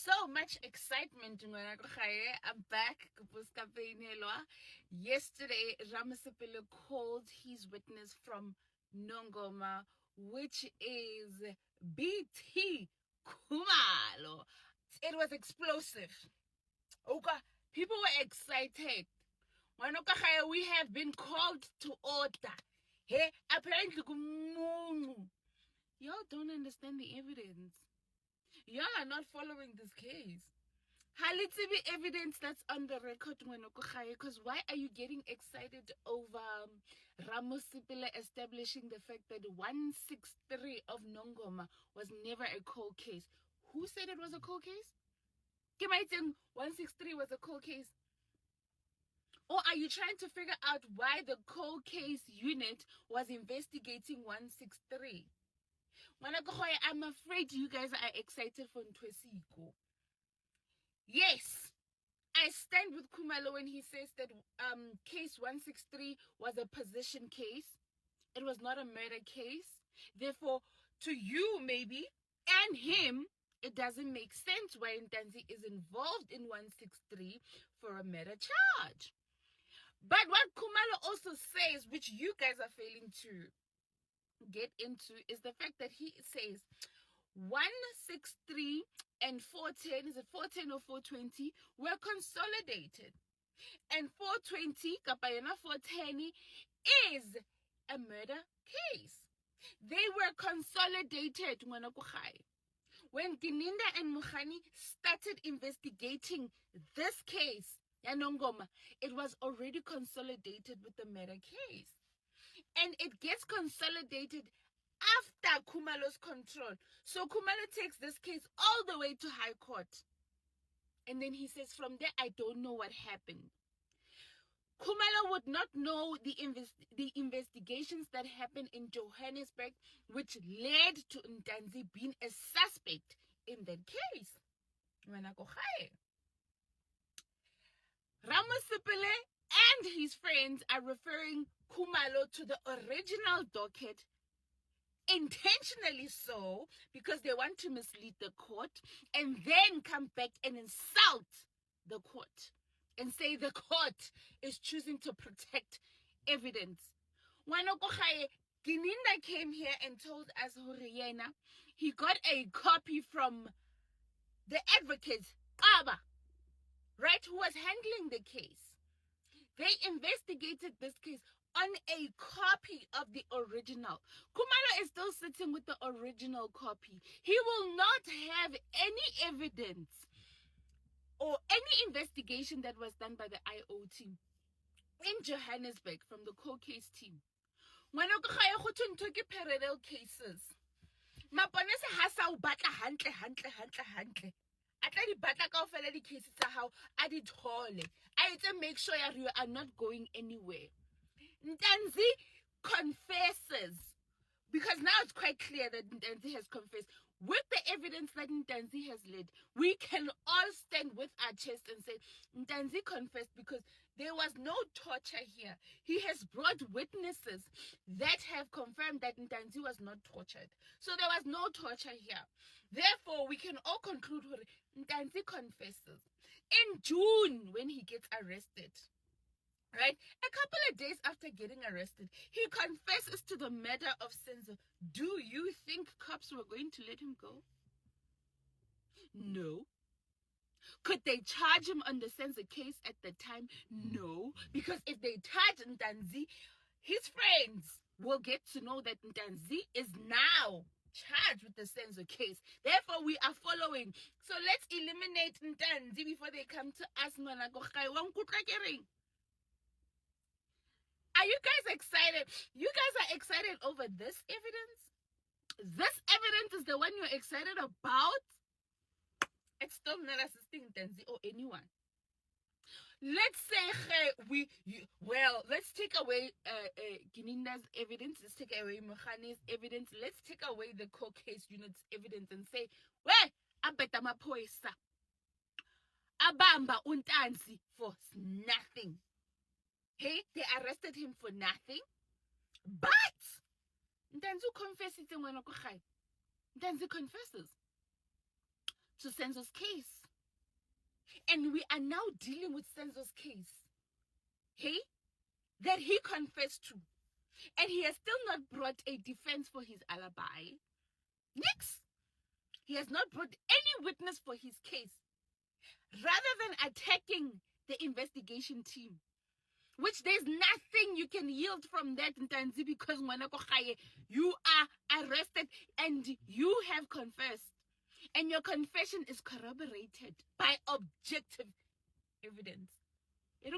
so much excitement. I'm back. Yesterday, Ramasipile called his witness from Nongoma, which is BT Kumalo. It was explosive. Okay, people were excited. We have been called to order. Hey, apparently, y'all don't understand the evidence. Y'all are not following this case. Halitzibi evidence that's on the record, because why are you getting excited over Ramasipile establishing the fact that 163 of Nongoma was never a cold case? Who said it was a cold case? 163 was a cold case. Or are you trying to figure out why the cold case unit was investigating 163? I'm afraid you guys are excited for Ntwesiko. Yes, I stand with Kumalo when he says that case 163 was a possession case. It was not a murder case. Therefore, to you maybe, and him, it doesn't make sense why Ntanzi is involved in 163 for a murder charge. But what Kumalo also says, which you guys are failing to get into, is the fact that he says 163 and 410, is it 410 or 420, were consolidated. And 420, Kapayana 410, is a murder case. They were consolidated. When Gininda and Mukhani started investigating this case, Yanongoma, it was already consolidated with the murder case. And it gets consolidated after Kumalo's control. So Kumalo takes this case all the way to High Court. And then he says, from there, I don't know what happened. Kumalo would not know the investigations that happened in Johannesburg, which led to Ntanzi being a suspect in that case. Ramasipile and his friends are referring Kumalo to the original docket, intentionally so, because they want to mislead the court, and then come back and insult the court and say the court is choosing to protect evidence. Gininda came here and told us he got a copy from the advocate, Aba, right, who was handling the case. They investigated this case on a copy of the original. Kumalo is still sitting with the original copy. He will not have any evidence or any investigation that was done by the IO team in Johannesburg from the cold case team. Parallel cases. Maponesa ha sa o batla hantle. Atla di batla kaofela di cases tsa hao a di thole. A etse make sure you are not going anywhere. Ntanzi confesses, because now it's quite clear that Ntanzi has confessed. With the evidence that Ntanzi has led, we can all stand with our chest and say Ntanzi confessed, because there was no torture here. He has brought witnesses that have confirmed that Ntanzi was not tortured. So there was no torture here. Therefore, we can all conclude that Ntanzi confesses. In June, when he gets arrested, right, a couple of days after getting arrested, he confesses to the murder of Senzo. Do you think cops were going to let him go? No. Could they charge him on the Senzo case at the time? No. Because if they charge Ntanzi, his friends will get to know that Ntanzi is now charged with the Senzo case. Therefore, we are following. So let's eliminate Ntanzi before they come to us. Are you guys excited? You guys are excited over this evidence? This evidence is the one you're excited about? It's still not assisting Ntanzi or anyone. Let's say let's take away Gininda's evidence. Let's take away Mokhani's evidence. Let's take away the court case unit's evidence and say, well, abeta mapoisa abamba Ntanzi for nothing. Hey, they arrested him for nothing. But Ntanzi confesses to Ntanzi confesses to Senzo's case. And we are now dealing with Senzo's case. Hey? That he confessed to. And he has still not brought a defense for his alibi. Nix. He has not brought any witness for his case. Rather than attacking the investigation team, which there's nothing you can yield from that, Ntanzi, because you are arrested and you have confessed. And your confession is corroborated by objective evidence. Let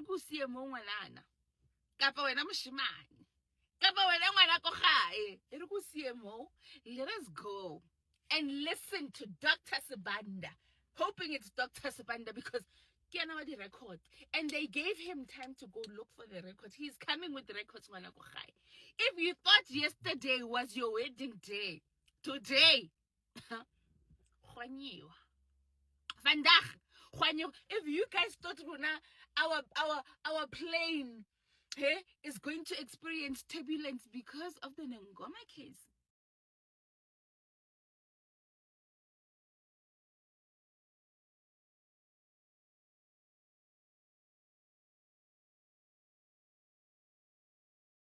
us go and listen to Dr. Sibanda, hoping it's Dr. Sibanda because the record. And they gave him time to go look for the records. He's coming with the records. If you thought yesterday was your wedding day, today, if you guys thought our plane is going to experience turbulence because of the Ngoma case,